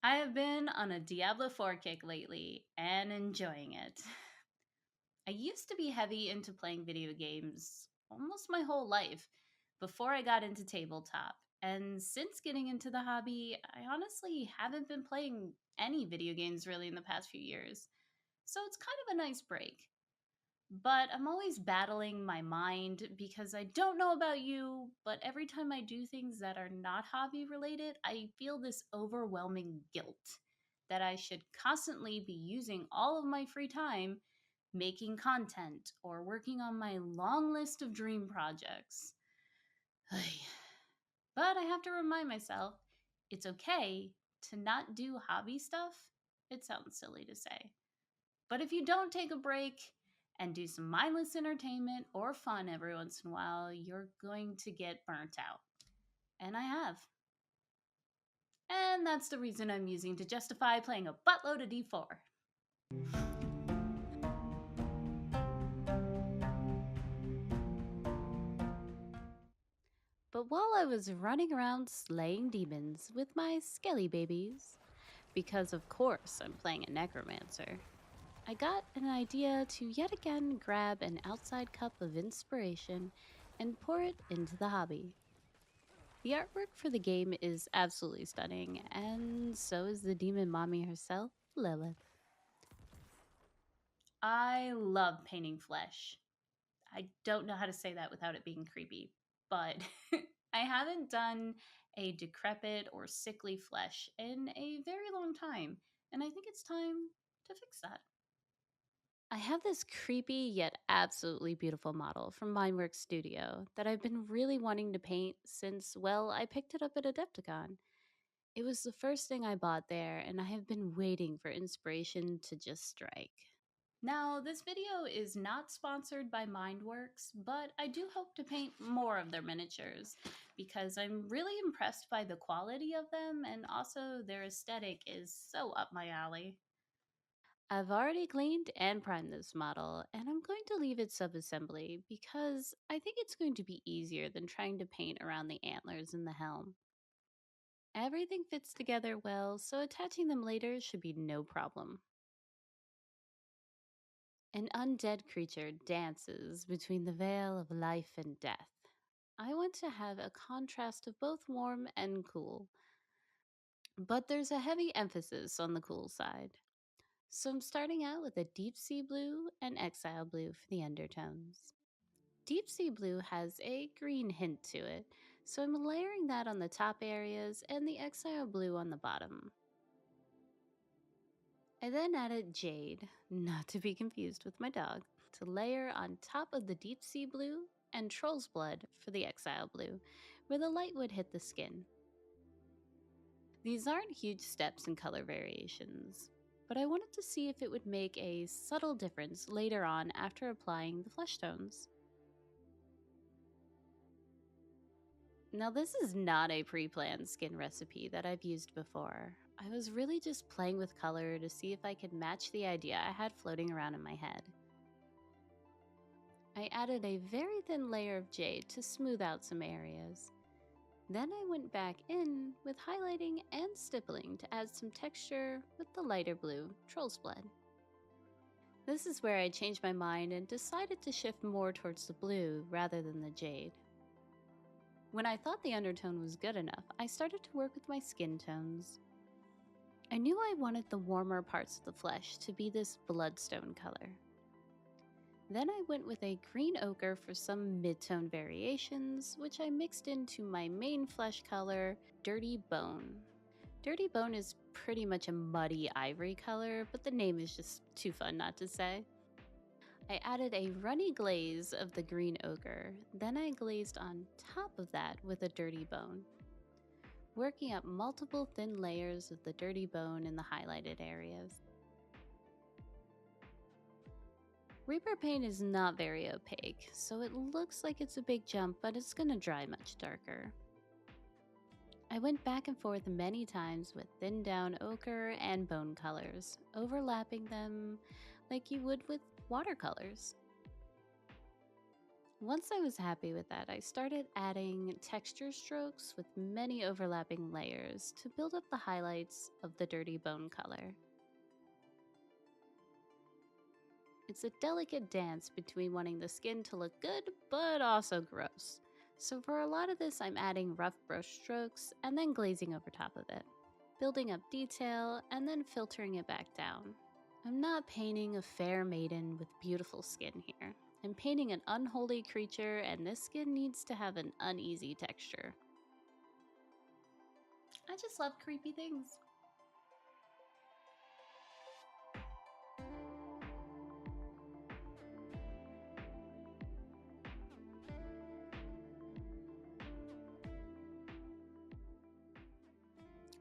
I have been on a Diablo 4 kick lately and enjoying it. I used to be heavy into playing video games almost my whole life before I got into tabletop. And since getting into the hobby, I honestly haven't been playing any video games really in the past few years. So it's kind of a nice break. But I'm always battling my mind because I don't know about you, but every time I do things that are not hobby related, I feel this overwhelming guilt that I should constantly be using all of my free time making content or working on my long list of dream projects. But I have to remind myself it's okay to not do hobby stuff. It sounds silly to say. But if you don't take a break and do some mindless entertainment or fun every once in a while, you're going to get burnt out. And I have. And that's the reason I'm using to justify playing a buttload of D4. But while I was running around slaying demons with my skelly babies, because of course I'm playing a necromancer, I got an idea to yet again grab an outside cup of inspiration and pour it into the hobby. The artwork for the game is absolutely stunning, and so is the demon mommy herself, Lilith. I love painting flesh. I don't know how to say that without it being creepy, but I haven't done a decrepit or sickly flesh in a very long time, and I think it's time to fix that. I have this creepy yet absolutely beautiful model from Mindwork Studio that I've been really wanting to paint since, well, I picked it up at Adepticon. It was the first thing I bought there, and I have been waiting for inspiration to just strike. Now, this video is not sponsored by Mindworks, but I do hope to paint more of their miniatures because I'm really impressed by the quality of them and also their aesthetic is so up my alley. I've already cleaned and primed this model, and I'm going to leave it sub-assembly because I think it's going to be easier than trying to paint around the antlers and the helm. Everything fits together well, so attaching them later should be no problem. An undead creature dances between the veil of life and death. I want to have a contrast of both warm and cool, but there's a heavy emphasis on the cool side. So I'm starting out with a deep sea blue and exile blue for the undertones. Deep sea blue has a green hint to it, so I'm layering that on the top areas and the exile blue on the bottom. I then added Jade, not to be confused with my dog, to layer on top of the deep sea blue, and Trollsblood for the exile blue, where the light would hit the skin. These aren't huge steps in color variations, but I wanted to see if it would make a subtle difference later on after applying the flesh tones. Now, this is not a pre-planned skin recipe that I've used before. I was really just playing with color to see if I could match the idea I had floating around in my head. I added a very thin layer of jade to smooth out some areas. Then I went back in with highlighting and stippling to add some texture with the lighter blue Trollsblood. This is where I changed my mind and decided to shift more towards the blue rather than the jade. When I thought the undertone was good enough, I started to work with my skin tones. I knew I wanted the warmer parts of the flesh to be this bloodstone color. Then I went with a green ochre for some mid-tone variations, which I mixed into my main flesh color, Dirty Bone. Dirty Bone is pretty much a muddy ivory color, but the name is just too fun not to say. I added a runny glaze of the green ochre, then I glazed on top of that with a Dirty Bone, working up multiple thin layers of the Dirty Bone in the highlighted areas. Reaper paint is not very opaque, so it looks like it's a big jump, but it's gonna dry much darker. I went back and forth many times with thinned down ochre and bone colors, overlapping them like you would with watercolors. Once I was happy with that, I started adding texture strokes with many overlapping layers to build up the highlights of the dirty bone color. It's a delicate dance between wanting the skin to look good, but also gross. So for a lot of this, I'm adding rough brush strokes and then glazing over top of it, building up detail and then filtering it back down. I'm not painting a fair maiden with beautiful skin here. I'm painting an unholy creature, and this skin needs to have an uneasy texture. I just love creepy things.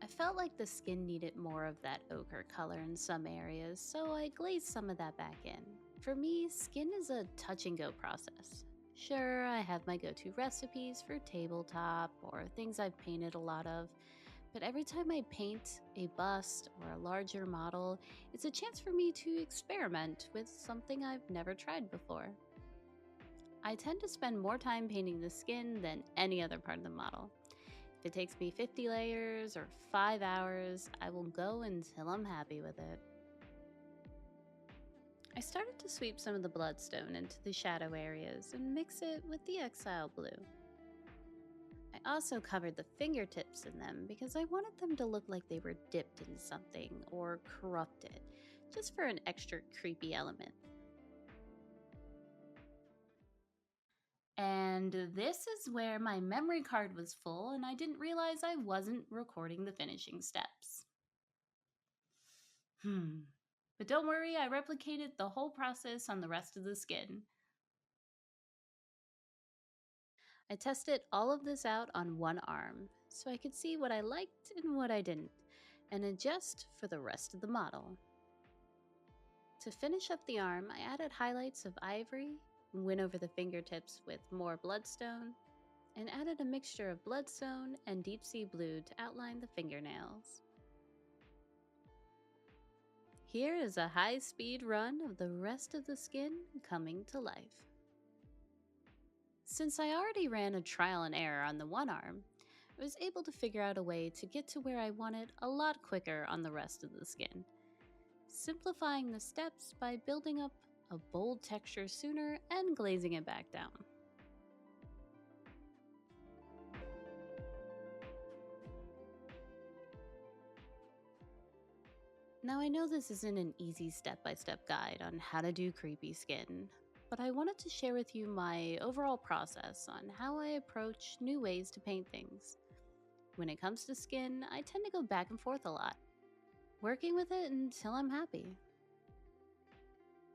I felt like the skin needed more of that ochre color in some areas, so I glazed some of that back in. For me, skin is a touch and go process. Sure, I have my go-to recipes for tabletop or things I've painted a lot of, but every time I paint a bust or a larger model, it's a chance for me to experiment with something I've never tried before. I tend to spend more time painting the skin than any other part of the model. If it takes me 50 layers or 5 hours, I will go until I'm happy with it. I started to sweep some of the Bloodstone into the shadow areas and mix it with the Exile blue. I also covered the fingertips in them because I wanted them to look like they were dipped in something or corrupted, just for an extra creepy element. And this is where my memory card was full and I didn't realize I wasn't recording the finishing steps. But don't worry, I replicated the whole process on the rest of the skin. I tested all of this out on one arm, so I could see what I liked and what I didn't, and adjust for the rest of the model. To finish up the arm, I added highlights of Ivory, went over the fingertips with more Bloodstone, and added a mixture of Bloodstone and Deep Sea Blue to outline the fingernails. Here is a high-speed run of the rest of the skin coming to life. Since I already ran a trial and error on the one arm, I was able to figure out a way to get to where I wanted a lot quicker on the rest of the skin, simplifying the steps by building up a bold texture sooner and glazing it back down. Now I know this isn't an easy step-by-step guide on how to do creepy skin, but I wanted to share with you my overall process on how I approach new ways to paint things. When it comes to skin, I tend to go back and forth a lot, working with it until I'm happy.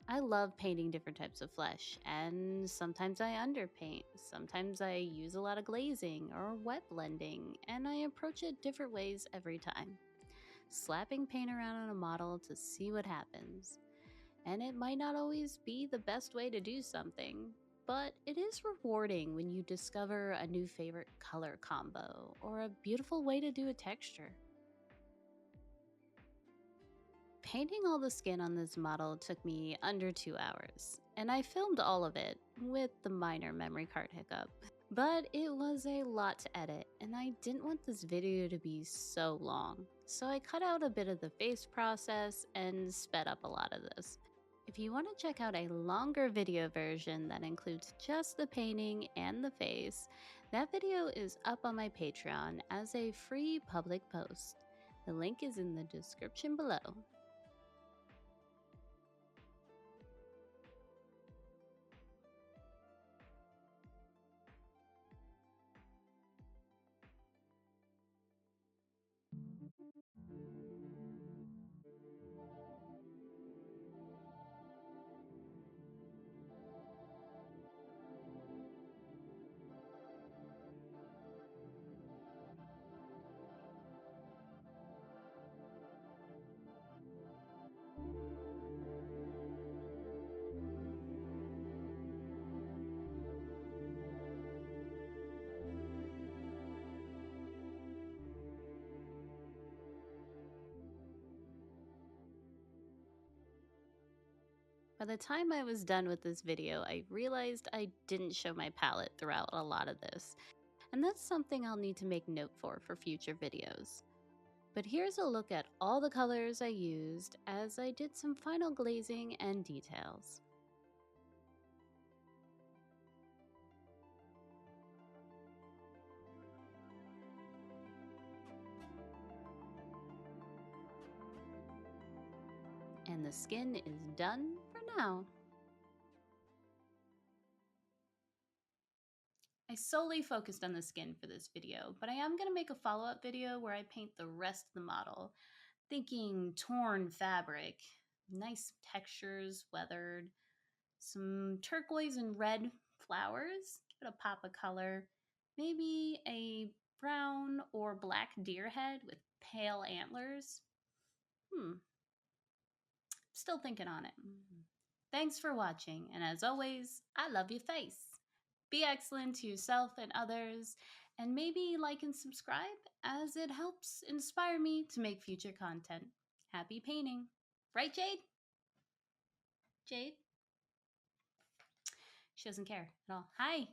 I love painting different types of flesh, and sometimes I underpaint, sometimes I use a lot of glazing or wet blending, and I approach it different ways every time. Slapping paint around on a model to see what happens. And it might not always be the best way to do something, but it is rewarding when you discover a new favorite color combo or a beautiful way to do a texture. Painting all the skin on this model took me under 2 hours, and I filmed all of it with the minor memory card hiccup. But it was a lot to edit, and I didn't want this video to be so long, so I cut out a bit of the face process and sped up a lot of this. If you want to check out a longer video version that includes just the painting and the face, that video is up on my Patreon as a free public post. The link is in the description below. By the time I was done with this video, I realized I didn't show my palette throughout a lot of this, and that's something I'll need to make note for future videos. But here's a look at all the colors I used as I did some final glazing and details. And the skin is done for now. I solely focused on the skin for this video, but I am going to make a follow-up video where I paint the rest of the model. Thinking torn fabric, nice textures, weathered, some turquoise and red flowers, give it a pop of color, maybe a brown or black deer head with pale antlers. Still thinking on it. Thanks for watching, and as always, I love your face. Be excellent to yourself and others, and maybe like and subscribe as it helps inspire me to make future content. Happy painting. Right, Jade? Jade? She doesn't care at all. Hi.